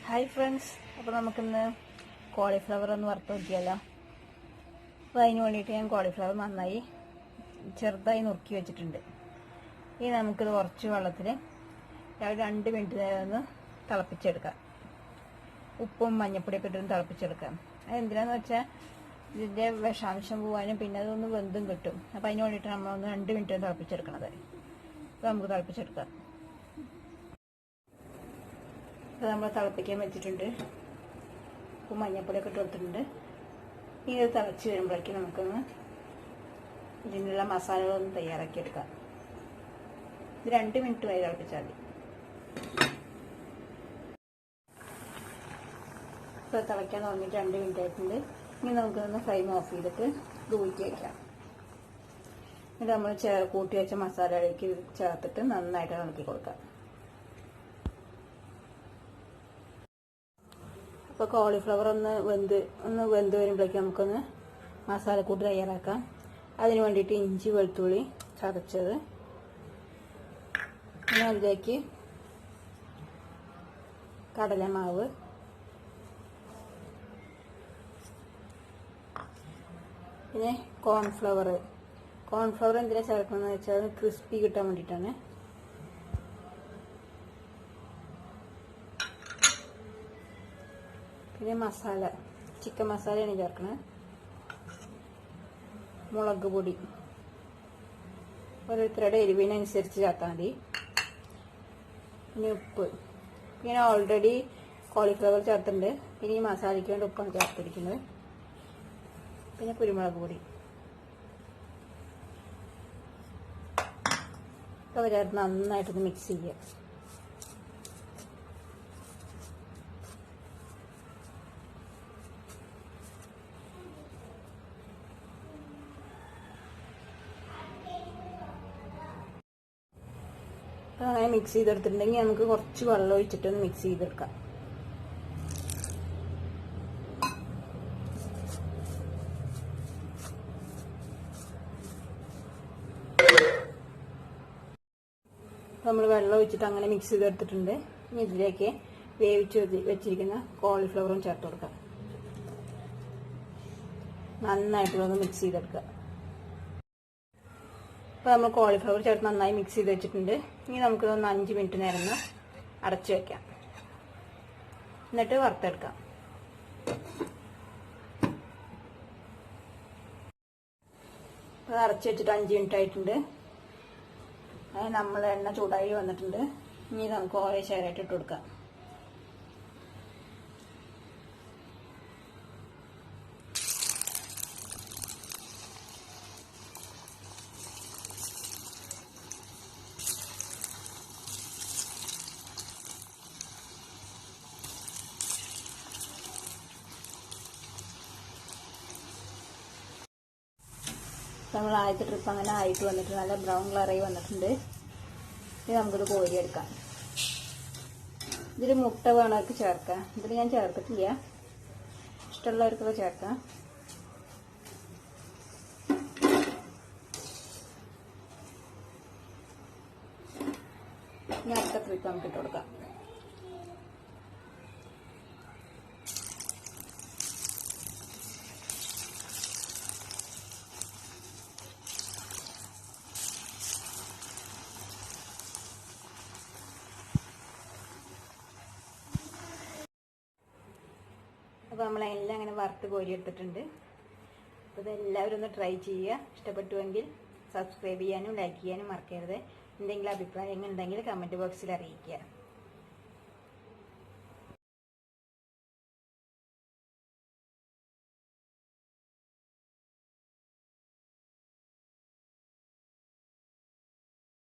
Hi friends, അപ്പോൾ നമുക്കിന്ന് cauliflower ഒന്ന് വറുത്ത് നോക്കിയാലോ. അപ്പോൾ അതിന് വേണ്ടിയിട്ട് ഞാൻ കോളിഫ്ലവർ നന്നായി ചെറുതായി നുറുക്കി വെച്ചിട്ടുണ്ട്. ഇനി നമുക്കിത് കുറച്ച് വെള്ളത്തിൽ 2 മിനിറ്റ് നേരം ഒന്ന് തിളപ്പിച്ചെടുക്കാം. ഉപ്പും മഞ്ഞപ്പൊടിയൊക്കെ ഇട്ടൊന്ന് തിളപ്പിച്ചെടുക്കാം. അതെന്തിനാന്ന് വെച്ചാൽ ഇതിൻ്റെ വിഷാംശം പോകാനും പിന്നെ അതൊന്ന് വെന്തും കിട്ടും. അപ്പോൾ അതിന് വേണ്ടിയിട്ട് നമ്മളൊന്ന് 2 മിനിറ്റ് തിളപ്പിച്ചെടുക്കണത്. അപ്പോൾ നമുക്ക് തിളപ്പിച്ചെടുക്കാം. ഇത് നമ്മൾ തിളപ്പിക്കാൻ വെച്ചിട്ടുണ്ട്. ഉപ്പും മഞ്ഞപ്പൊടിയൊക്കെ ഇട്ട് കൊടുത്തിട്ടുണ്ട്. ഇനി ഇത് തിളച്ച് വരുമ്പോഴേക്കും നമുക്കൊന്ന് ഇതിനുള്ള മസാലകളൊന്ന് തയ്യാറാക്കിയെടുക്കാം. ഇത് 2 മിനിറ്റ് വരെ തിളപ്പിച്ചാൽ മതി. ഇപ്പോൾ തിളയ്ക്കാൻ തുടങ്ങിയിട്ട് 2 മിനിറ്റ് ആയിട്ടുണ്ട്. ഇനി നമുക്കൊന്ന് ഫ്ലെയിം ഓഫ് ചെയ്തിട്ട് ഇത് ഊറ്റി വയ്ക്കാം. എന്നിട്ട് നമ്മൾ കൂട്ടി വെച്ച മസാലയിലേക്ക് ചേർത്തിട്ട് നന്നായിട്ട് ഇളക്കി കൊടുക്കാം. ഇപ്പോൾ കോളിഫ്ലവർ ഒന്ന് വെന്ത് വരുമ്പോഴേക്കും നമുക്കൊന്ന് മസാലക്കൂട്ട് തയ്യാറാക്കാം. അതിന് വേണ്ടിയിട്ട് ഇഞ്ചി വെളുത്തുള്ളി ചതച്ചത്, പിന്നെ അതിലേക്ക് കടലമാവ്, പിന്നെ കോൺഫ്ലവർ എന്തിനാ ചേർക്കണമെന്ന് വെച്ചാൽ ക്രിസ്പി കിട്ടാൻ വേണ്ടിയിട്ടാണ്. പിന്നെ മസാല, ചിക്കൻ മസാലയാണ് ചേർക്കണത്. മുളക് പൊടി ഓരോരുത്തരുടെ എരിവിനനുസരിച്ച് ചേർത്താൽ മതി. പിന്നെ ഉപ്പ്, പിന്നെ ഓൾറെഡി കോളിഫ്ലവർ ചേർത്തിട്ടുണ്ട്. പിന്നെ ഈ മസാലയ്ക്ക് വേണ്ടി ഉപ്പാണ് ചേർത്തിരിക്കുന്നത്. പിന്നെ കുരുമുളക് പൊടി ഒക്കെ ചേർത്ത് നന്നായിട്ടൊന്ന് മിക്സ് ചെയ്യുക. അങ്ങനെ മിക്സ് ചെയ്തെടുത്തിട്ടുണ്ടെങ്കിൽ നമുക്ക് കുറച്ച് വെള്ളം ഒഴിച്ചിട്ടൊന്ന് മിക്സ് ചെയ്തെടുക്കാം. നമ്മൾ വെള്ളം ഒഴിച്ചിട്ട് അങ്ങനെ മിക്സ് ചെയ്തെടുത്തിട്ടുണ്ട്. ഇനി ഇതിലേക്ക് വേവിച്ച് വെച്ചിരിക്കുന്ന കോളിഫ്ലവറും ചേർത്ത് കൊടുക്കാം. നന്നായിട്ടുള്ളൊന്ന് മിക്സ് ചെയ്തെടുക്കുക. അപ്പോൾ നമ്മൾ കോളിഫ്ലവർ ചേർത്ത് നന്നായി മിക്സ് ചെയ്ത് വെച്ചിട്ടുണ്ട്. ഇനി നമുക്കിതൊന്ന് 5 മിനിറ്റ് നേരം ഒന്ന് അടച്ചു വയ്ക്കാം. എന്നിട്ട് വറുത്തെടുക്കാം. അപ്പോൾ അടച്ചു വെച്ചിട്ട് 5 മിനിറ്റ് ആയിട്ടുണ്ട്. നമ്മൾ എണ്ണ ചൂടായി വന്നിട്ടുണ്ട്. ഇനി നമുക്ക് ഓരോ ഷെയറായിട്ട് ഇട്ട് കൊടുക്കാം. നമ്മൾ ആദ്യത്തെ ട്രിപ്പ് അങ്ങനെ ആയിട്ട് വന്നിട്ട് നല്ല ബ്രൗൺ കളറായി വന്നിട്ടുണ്ട്. ഇനി നമുക്കിത് കോരിയെടുക്കാം. ഇതിൽ മുട്ട വേണവർക്ക് ചേർക്കാം. ഇതിൽ ഞാൻ ചേർത്തിട്ടില്ല. ഇഷ്ടമുള്ളവർക്കൊക്കെ ചേർക്കാം. ഇനി അടുത്ത ട്രിപ്പ് നമുക്ക് ഇട്ട് കൊടുക്കാം. അപ്പോൾ നമ്മളെല്ലാം അങ്ങനെ വറുത്ത് കോരിയെടുത്തിട്ടുണ്ട്. അപ്പോൾ ഇതെല്ലാവരും ഒന്ന് ട്രൈ ചെയ്യുക. ഇഷ്ടപ്പെട്ടുവെങ്കിൽ സബ്സ്ക്രൈബ് ചെയ്യാനും ലൈക്ക് ചെയ്യാനും മറക്കരുത്. എന്തെങ്കിലും അഭിപ്രായങ്ങൾ ഉണ്ടെങ്കിൽ കമൻറ്റ് ബോക്സിൽ അറിയിക്കുക.